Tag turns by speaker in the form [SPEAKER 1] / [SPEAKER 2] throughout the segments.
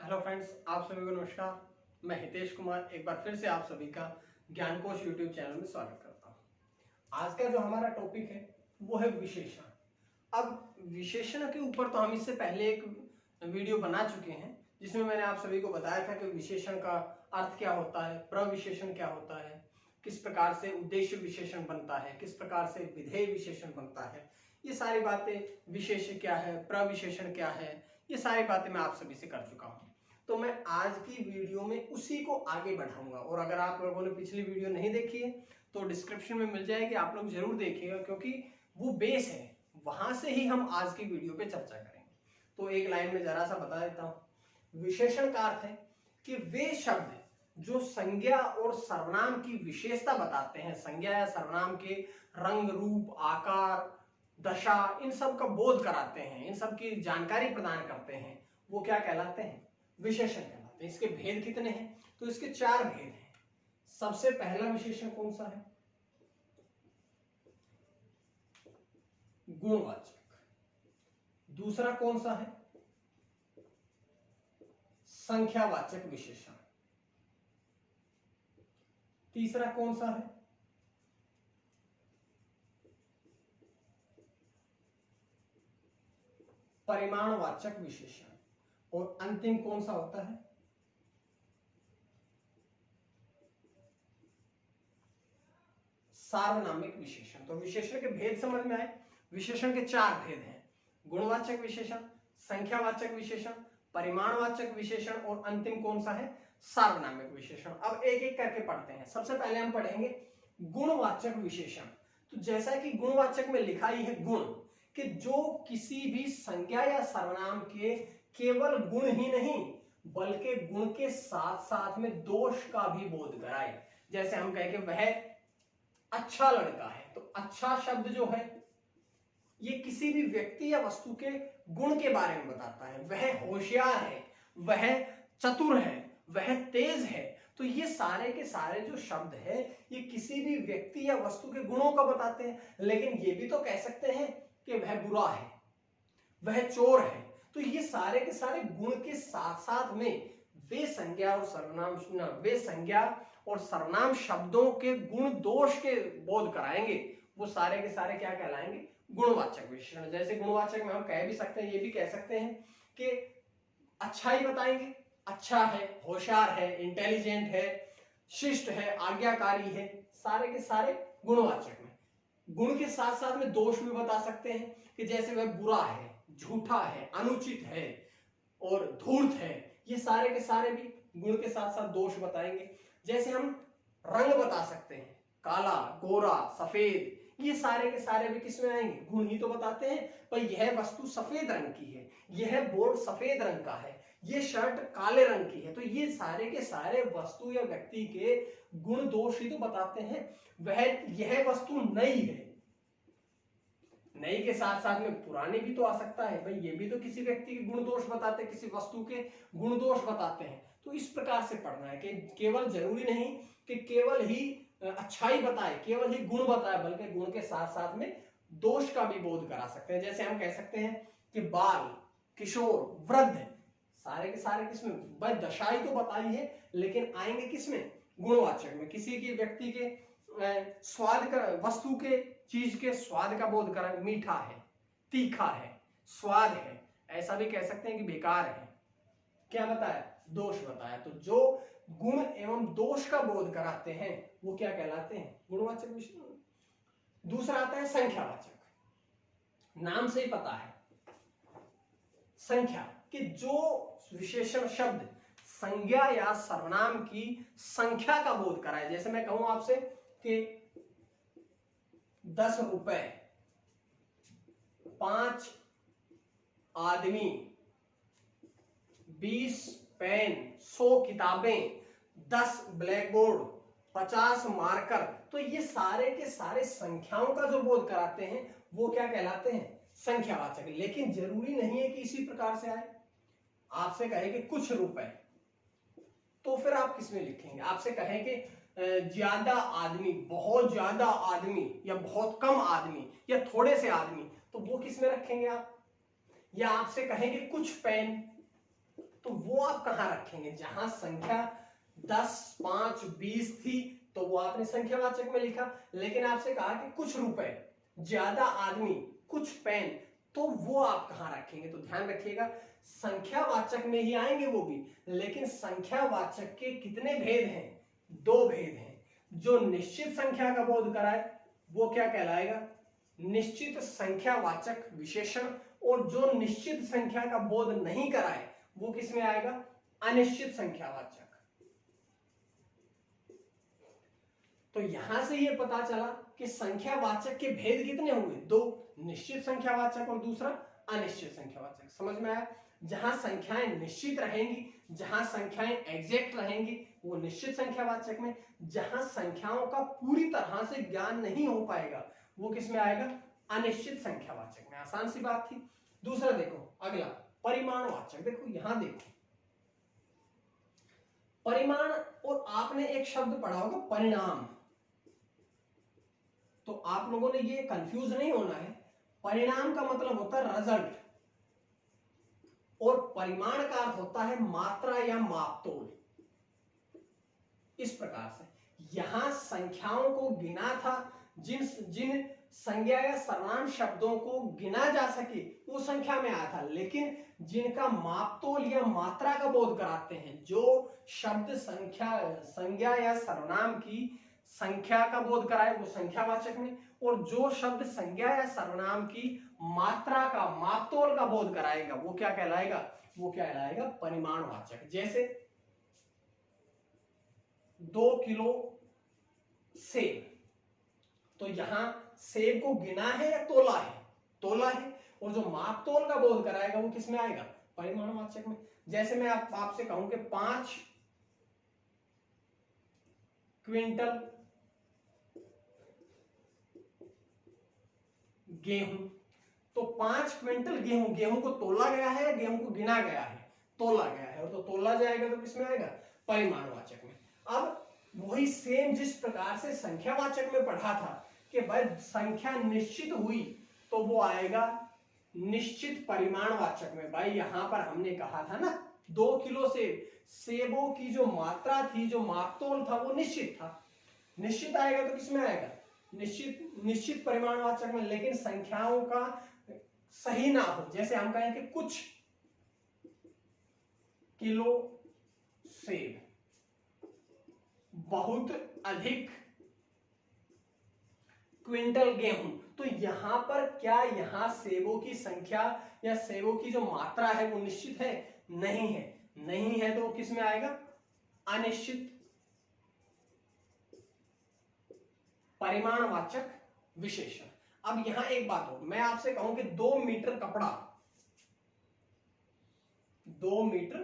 [SPEAKER 1] Hello friends, आप सभी को नमस्कार। मैं हितेश कुमार एक बार फिर से आप सभी का ज्ञान कोश यूट्यूब चैनल में स्वागत करता हूं। आज का जो हमारा टॉपिक है वो है विशेषण। अब विशेषण के ऊपर तो हम इससे पहले एक वीडियो बना चुके हैं जिसमें मैंने आप सभी को बताया था कि विशेषण का अर्थ क्या होता है, प्रविशेषण क्या होता है, किस प्रकार से उद्देश्य विशेषण बनता है, किस प्रकार से विधेय विशेषण बनता है, ये सारी बातें, विशेष्य क्या है, प्रविशेषण क्या है, ये सारी बातें मैं आप सभी से कर चुका हूं। तो मैं आज की वीडियो में उसी को आगे बढ़ाऊंगा और अगर आप लोगों ने पिछली वीडियो नहीं देखी है तो डिस्क्रिप्शन में मिल जाएगी, आप लोग जरूर देखिएगा क्योंकि वो बेस है, वहां से ही हम आज की वीडियो पे चर्चा करेंगे। तो एक लाइन में जरा सा बता देता हूं। विशेषण का अर्थ है कि वे शब्द जो संज्ञा और सर्वनाम की विशेषता बताते हैं, संज्ञा या सर्वनाम के रंग, रूप, आकार, दशा, इन सब का बोध कराते हैं, इन सब की जानकारी प्रदान करते हैं, वो क्या कहलाते हैं? विशेषण कहलाते हैं। इसके भेद कितने हैं? तो इसके 4 भेद हैं। सबसे पहला विशेषण कौन सा है? गुणवाचक। दूसरा कौन सा है? संख्यावाचक विशेषण। तीसरा कौन सा है? परिमाणवाचक विशेषण। और अंतिम कौन सा होता है? सार्वनामिक विशेषण। तो विशेषण के भेद समझ में आए। विशेषण के 4 भेद हैं: गुणवाचक विशेषण, संख्यावाचक विशेषण, परिमाणवाचक विशेषण और अंतिम कौन सा है? सार्वनामिक विशेषण। अब एक एक करके पढ़ते हैं। सबसे पहले हम पढ़ेंगे गुणवाचक विशेषण। तो जैसा कि गुणवाचक में लिखा ही है गुण, कि जो किसी भी संज्ञा या सर्वनाम के केवल गुण ही नहीं बल्कि गुण के साथ साथ में दोष का भी बोध कराए। जैसे हम कहें कि वह अच्छा लड़का है, तो अच्छा शब्द जो है ये किसी भी व्यक्ति या वस्तु के गुण के बारे में बताता है। वह होशियार है, वह चतुर है, वह तेज है। तो ये सारे के सारे जो शब्द है ये किसी भी व्यक्ति या वस्तु के गुणों का बताते हैं। लेकिन ये भी तो कह सकते हैं कि वह बुरा है, वह चोर है। तो ये सारे के सारे गुण के साथ साथ में वे संज्ञा और सर्वनाम शब्दों के गुण दोष के बोध कराएंगे। वो सारे के सारे क्या कहलाएंगे? गुणवाचक विशेषण। जैसे गुणवाचक में हम कह भी सकते हैं, ये भी कह सकते हैं कि अच्छाई बताएंगे, अच्छा है, होशियार है, इंटेलिजेंट है, शिष्ट है, आज्ञाकारी है, सारे के सारे गुणवाचक में। गुण के साथ साथ में दोष भी बता सकते हैं कि जैसे वह बुरा है, झूठा है, अनुचित है और धूर्त है। ये सारे के सारे भी गुण के साथ साथ दोष बताएंगे। जैसे हम रंग बता सकते हैं, काला, गोरा, सफेद, ये सारे के सारे भी किसमें आएंगे? गुण ही तो बताते हैं। पर यह वस्तु सफेद रंग की है, यह बोर्ड सफेद रंग का है, ये शर्ट काले रंग की है। तो ये सारे के सारे वस्तु या व्यक्ति के गुण दोष ही तो बताते हैं। यह वस्तु नई है, नई के साथ साथ में पुरानी भी तो आ सकता है भाई, ये भी तो किसी व्यक्ति के गुण दोष बताते हैं, किसी वस्तु के गुण दोष बताते हैं। तो इस प्रकार से पढ़ना है कि केवल जरूरी नहीं कि केवल ही अच्छाई बताए, केवल ही गुण बताए, बल्कि गुण के साथ साथ में दोष का भी बोध करा सकते हैं। जैसे हम कह सकते हैं कि बाल, किशोर, वृद्ध, सारे के सारे किसमें? भाई दशाई तो बताई है, लेकिन आएंगे किसमें? गुणवाचक में। किसी की व्यक्ति के स्वाद का, वस्तु के, चीज के स्वाद का बोध करा, मीठा है, तीखा है, स्वाद है। ऐसा भी कह सकते हैं कि बेकार है। क्या बताया? दोष बताया। तो जो गुण एवं दोष का बोध कराते हैं वो क्या कहलाते हैं? गुणवाचक विशेषण। दूसरा आता है संख्यावाचक। नाम से ही पता है संख्या, कि जो विशेषण शब्द संज्ञा या सर्वनाम की संख्या का बोध कराए। जैसे मैं कहूं आपसे कि 10 रुपए, 5 आदमी, 20 पेन, 100 किताबें, 10 ब्लैकबोर्ड, 50 मार्कर। तो ये सारे के सारे संख्याओं का जो बोध कराते हैं वो क्या कहलाते हैं? संख्यावाचक। लेकिन जरूरी नहीं है कि इसी प्रकार से आए। आपसे कहे कि कुछ रुपए, तो फिर आप किसमें लिखेंगे? आपसे कहें कि ज्यादा आदमी, बहुत ज्यादा आदमी, या बहुत कम आदमी, या थोड़े से आदमी, तो वो किसमें रखेंगे आप? या आपसे कहेंगे कुछ पेन, तो वो आप कहाँ रखेंगे? जहां संख्या 10, 5, 20 थी तो वो आपने संख्यावाचक में लिखा, लेकिन आपसे कहा कि कुछ रुपए, ज्यादा आदमी, कुछ पेन, तो वो आप कहाँ रखेंगे? तो ध्यान रखिएगा संख्यावाचक में ही आएंगे वो भी, लेकिन संख्यावाचक के कितने भेद हैं? 2 भेद हैं। जो निश्चित संख्या का बोध कराए वो क्या कहलाएगा? निश्चित संख्यावाचक विशेषण, और जो निश्चित संख्या का बोध नहीं कराए वो किस में आएगा? अनिश्चित संख्यावाचक। तो यहां से ये पता चला कि संख्यावाचक के भेद कितने हुए? 2, निश्चित संख्यावाचक और दूसरा अनिश्चित संख्यावाचक। समझ में आया? जहां संख्याएं निश्चित रहेंगी, जहां संख्याएं एग्जैक्ट रहेंगी वो निश्चित संख्यावाचक में, जहां संख्याओं का पूरी तरह से ज्ञान नहीं हो पाएगा वो किस में आएगा? अनिश्चित संख्यावाचक में। आसान सी बात थी। दूसरा देखो, अगला परिमाणवाचक। देखो यहां देखो, परिमाण, और आपने एक शब्द पढ़ा होगा परिणाम, तो आप लोगों ने ये कंफ्यूज नहीं होना है। परिणाम का मतलब होता है रिजल्ट, और परिमाण का अर्थ होता है मात्रा या मापतोल। इस प्रकार से यहां संख्याओं को गिना था, जिन संज्ञा या सर्वनाम शब्दों को गिना जा सके वो संख्या में आया था, लेकिन जिनका मापतोल या मात्रा का बोध कराते हैं, जो शब्द संज्ञा या सर्वनाम की संख्या का बोध कराए वो संख्यावाचक में, और जो शब्द संज्ञा या सर्वनाम की मात्रा का, मापतोल का बोध कराएगा वो क्या कहलाएगा? वो कहलाएगा परिमाणवाचक। जैसे 2 किलो सेब, तो यहां सेब को गिना है या तोला है? तोला है, और जो मापतोल का बोध कराएगा वो किस में आएगा? परिमाणवाचक में। जैसे मैं आपसे कहूं कि 5 क्विंटल गेहूं, तो 5 क्विंटल गेहूं, गेहूं को तोला गया है या गेहूं को गिना गया है? तोला गया है, और तो तोला जाएगा तो किसमें आएगा? परिमाणवाचक में। अब वही सेम जिस प्रकार से संख्यावाचक में पढ़ा था कि भाई संख्या निश्चित हुई तो वो आएगा निश्चित परिमाणवाचक में। भाई यहां पर हमने कहा था ना 2 किलो सेबों की जो मात्रा थी, जो मापतोल था वो निश्चित था, निश्चित आएगा तो किसमें आएगा? निश्चित परिमाणवाचक में। लेकिन संख्याओं का सही ना हो, जैसे हम कहें कि कुछ किलो सेब, बहुत अधिक क्विंटल गेहूं, तो यहां पर क्या यहां सेबों की संख्या या सेबों की जो मात्रा है वो निश्चित है? नहीं है। नहीं है तो किस में आएगा? अनिश्चित परिमाणवाचक विशेषण। अब यहां एक बात हो, मैं आपसे कहूं कि 2 मीटर कपड़ा, 2 मीटर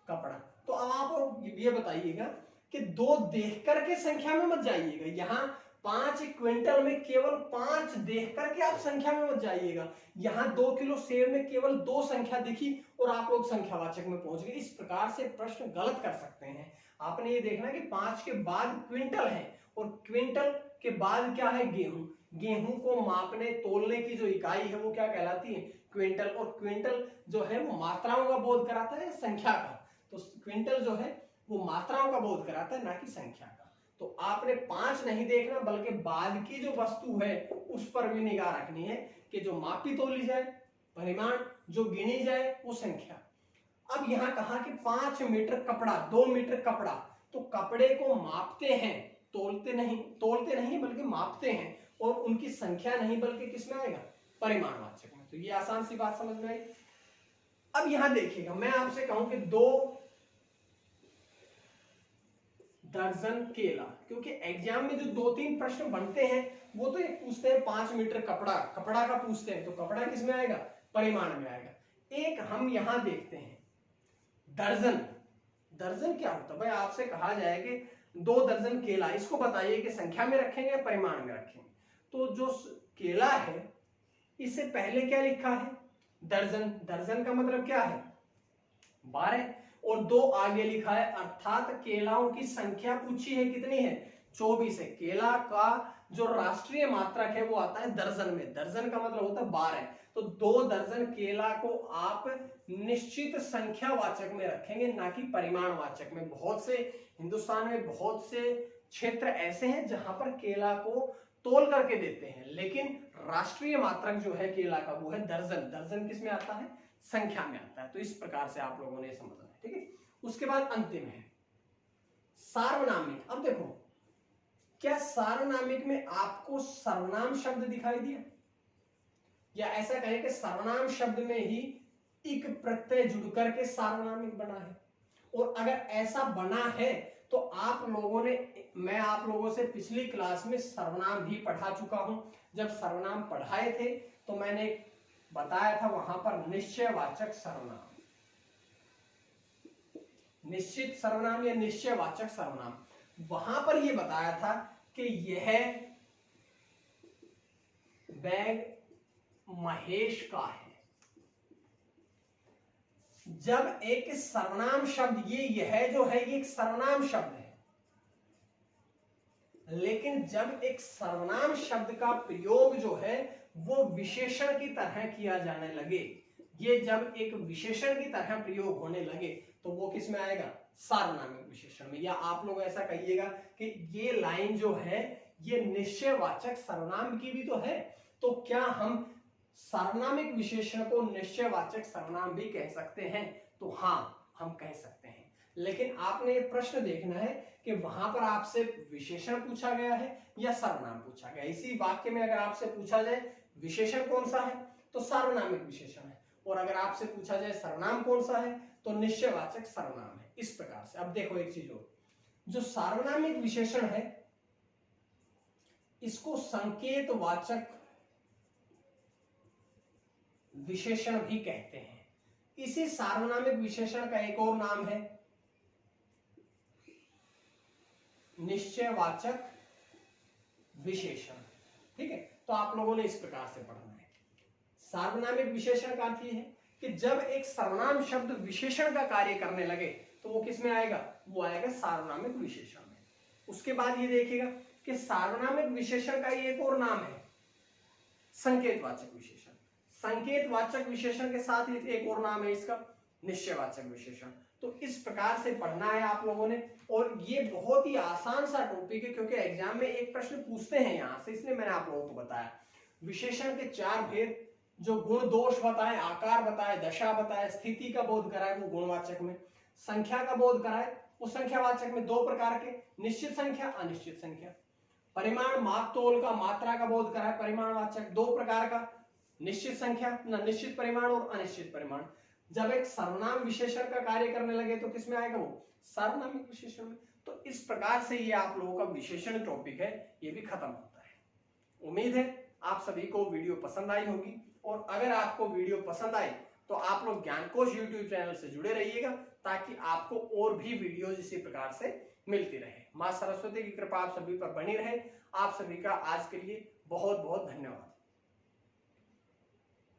[SPEAKER 1] कपड़ा, तो अब आप ये बताइएगा कि 2 देख करके संख्या में मत जाइएगा। यहां 5 क्विंटल में केवल 5 देख करके आप संख्या में मत जाइएगा। यहां 2 किलो सेब में केवल 2 संख्या दिखी और आप लोग संख्यावाचक में पहुंच गए। इस प्रकार से प्रश्न गलत कर सकते हैं। आपने ये देखना कि 5 के बाद क्विंटल है और क्विंटल के बाद क्या है? गेहूं। गेहूं को मापने तोलने की जो इकाई है वो क्या कहलाती है? क्विंटल। और क्विंटल जो है वो मात्राओं का बोध कराता है संख्या का, तो क्विंटल जो है वो मात्राओं का बोध कराता है ना कि संख्या का। तो आपने 5 नहीं देखना बल्कि बाद की जो वस्तु है उस पर भी निगाह रखनी है कि जो मापी तोली जाए, परिमाण जो गिनी जाए वो संख्या। अब यहां कहा कि 5 मीटर कपड़ा, 2 मीटर कपड़ा, तो कपड़े को मापते हैं, तोलते नहीं बल्कि मापते हैं, और उनकी संख्या नहीं बल्कि किसमें आएगा? परिमाणवाचक में। तो ये आसान सी बात समझ में आई। अब यहां देखिएगा, मैं आपसे कहूं कि 2 दर्जन केला, क्योंकि एग्जाम में जो 2-3 प्रश्न बनते हैं वो तो एक पूछते हैं 5 मीटर कपड़ा, कपड़ा का पूछते हैं, तो कपड़ा किस में आएगा? परिमाण में आएगा। एक हम यहां देखते हैं दर्जन। दर्जन क्या होता है? भाई आपसे कहा जाए कि 2 दर्जन केला, इसको बताइए कि संख्या में रखेंगे या परिमाण में रखेंगे? तो जो केला है इससे पहले क्या लिखा है? दर्जन। दर्जन का मतलब क्या है? 12, और 2 आगे लिखा है, अर्थात केलाओं की संख्या पूछी है कितनी है? 24 है। केला का जो राष्ट्रीय मात्रक है वो आता है दर्जन में। दर्जन का मतलब होता है 12। तो 2 दर्जन केला को आप निश्चित संख्यावाचक में रखेंगे, ना कि परिमाणवाचक में। बहुत से हिंदुस्तान में बहुत से क्षेत्र ऐसे हैं जहां पर केला को तोल करके देते हैं, लेकिन राष्ट्रीय मात्रक जो है केला का वो है दर्जन। दर्जन किस में आता है? संख्या में आता है। तो इस प्रकार से आप लोगों ने समझना है, ठीक है। उसके बाद अंतिम है सार्वनामिक। अब देखो, क्या सार्वनामिक में आपको सर्वनाम शब्द दिखाई दिया, या ऐसा कहें कि सर्वनाम शब्द में ही इक प्रत्यय जुड़ करके सार्वनामिक बना है? और अगर ऐसा बना है तो आप लोगों ने, मैं आप लोगों से पिछली क्लास में सर्वनाम भी पढ़ा चुका हूं। जब सर्वनाम पढ़ाए थे तो मैंने बताया था वहां पर निश्चयवाचक सर्वनाम, निश्चित सर्वनाम या निश्चयवाचक सर्वनाम, वहां पर यह बताया था कि यह बैग महेश का है। जब एक सर्वनाम शब्द, यह जो है ये एक सर्वनाम शब्द है, लेकिन जब एक सर्वनाम शब्द का प्रयोग जो है वो विशेषण की तरह किया जाने लगे, ये जब एक विशेषण की तरह प्रयोग होने लगे तो वो किस में आएगा? सार्वनामिक विशेषण में। या आप लोग ऐसा कहिएगा कि ये लाइन जो है ये निश्चयवाचक सर्वनाम की भी तो है, तो क्या हम सार्वनामिक विशेषण को निश्चयवाचक सर्वनाम भी कह सकते हैं? तो हाँ, हम कह सकते हैं। लेकिन आपने ये प्रश्न देखना है कि वहां पर आपसे विशेषण पूछा गया है या सर्वनाम पूछा गया है। इसी वाक्य में अगर आपसे पूछा जाए विशेषण कौन सा है तो सार्वनामिक विशेषण है, और अगर आपसे पूछा जाए सर्वनाम कौन सा है तो निश्चयवाचक सर्वनाम है। इस प्रकार से। अब देखो एक चीज और, जो सार्वनामिक विशेषण है इसको संकेतवाचक विशेषण भी कहते हैं। इसी सार्वनामिक विशेषण का एक और नाम है निश्चयवाचक विशेषण, ठीक है। तो आप लोगों ने इस प्रकार से पढ़ना है। सार्वनामिक विशेषण का अर्थ यह है कि जब एक सर्वनाम शब्द विशेषण का कार्य करने लगे तो वो किस में आएगा? वो आएगा सार्वनामिक विशेषण में। उसके बाद ये देखिएगा कि सार्वनामिक विशेषण का एक और नाम है संकेतवाचक विशेषण। संकेतवाचक विशेषण के साथ एक और नाम है इसका निश्चयवाचक विशेषण। तो इस प्रकार से पढ़ना है आप लोगों ने, और ये बहुत ही आसान सा टॉपिक है क्योंकि एग्जाम में एक प्रश्न पूछते हैं यहां से, इसलिए मैंने आप लोगों को बताया। विशेषण के 4 भेद, जो गुण दोष बताए, आकार बताए, दशा बताए, स्थिति का बोध कराए वो गुणवाचक में, संख्या का बोध कराए वो संख्यावाचक में, 2 प्रकार के, निश्चित संख्या अनिश्चित संख्या, परिमाण माप तोल का मात्रा का बोध कराए परिमाणवाचक, 2 प्रकार का, निश्चित संख्या ना निश्चित परिमाण और अनिश्चित परिमाण। जब एक सर्वनाम विशेषण का कार्य करने लगे तो किसमें आएगा? वो सार्वनामिक विशेषण में। तो इस प्रकार से ये आप लोगों का विशेषण टॉपिक है ये भी खत्म होता है। उम्मीद है आप सभी को वीडियो पसंद आई होगी, और अगर आपको वीडियो पसंद आई तो आप लोग ज्ञानकोश यूट्यूब चैनल से जुड़े रहिएगा ताकि आपको और भी वीडियोज इसी प्रकार से मिलती रहे। मां सरस्वती की कृपा आप सभी पर बनी रहे। आप सभी का आज के लिए बहुत बहुत धन्यवाद।